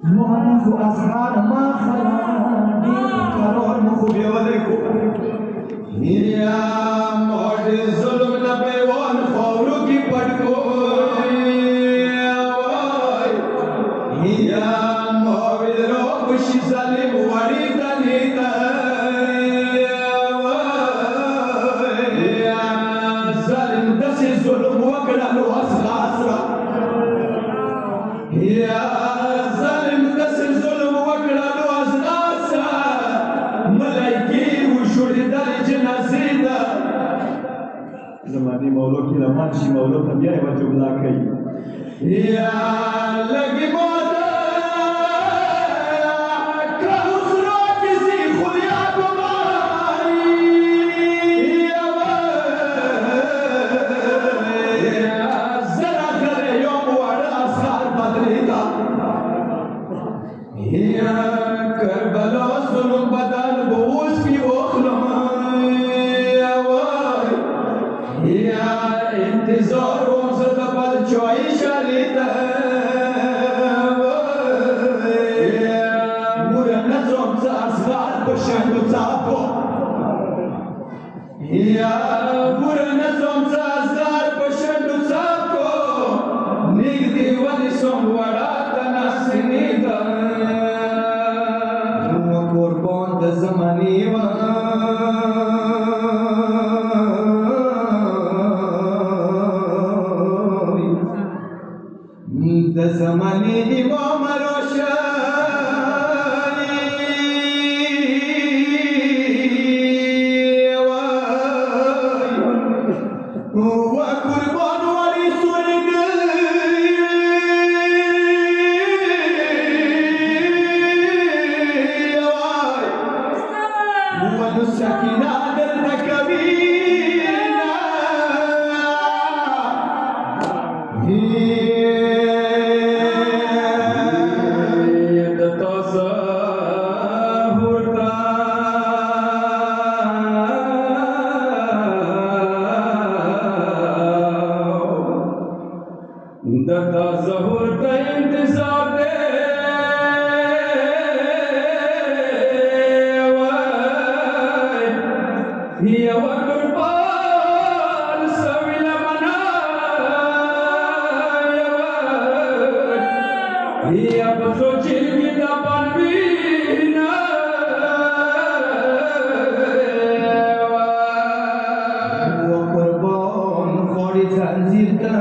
منذ أسرار ما خلاني قرار مخوبي وليكو يا موجي ظلم نبيوان خورو کی پڑکو يا موجي رو بشي ظالم وڑی دنیتا يا ظالم دسی ظلم وکڑا لو اسرا اسرا يا زمانی مولو کی لمان شی مولو تا بیائی و جملہ کئی یا لگی مودا کہوس رو کسی خلیا بماری یا زرا کرے یوم وڑا اسخار بدلی دا یا کربلا ظلم بدل بوش کی اخلم يا انتظار ومزد بالجوعي شريطة مرنا زومز أصغار بشندو تابو يا مرنا زومز أصغار بشندو تابو نيجدي ونسوم وراتنا سنيدا وقربان دا زماني د زماني امام روشني هو قربان ولي سرد هو السكينة दता ज़हूर का इंतज़ार दे हिया व कुर्बान सविला मना हिया बसो चिलकी दा बनवीना वो कुर्बान खोड़ी जंजीर का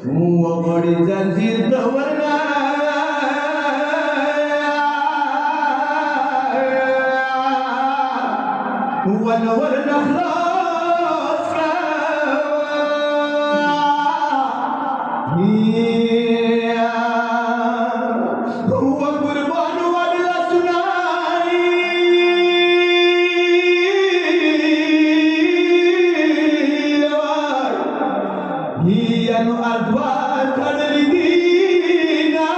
وغړي زنجیر د ورنا ونور نخلاص هو قربان ولا سناي هي انو ادوار تدريدينا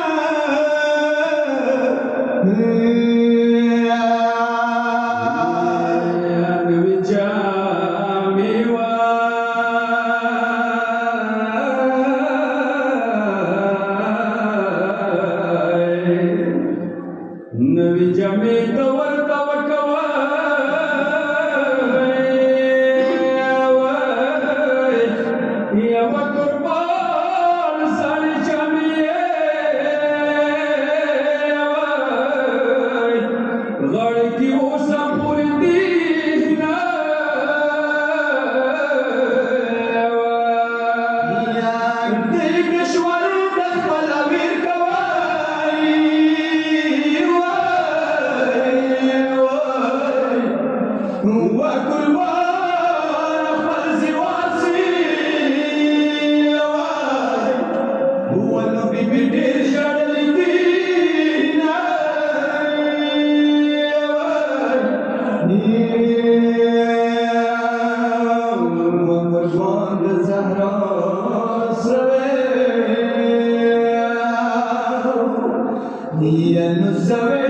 نبي جامي تور توكوا يا قربان سالي جامي غړي کی اوسه پوری دینا یا دګشور د خپل امیر کوي وقربان خلزي واسي هو النبي بدير شادل دينا وقربان الزهراء سوي هي النزوي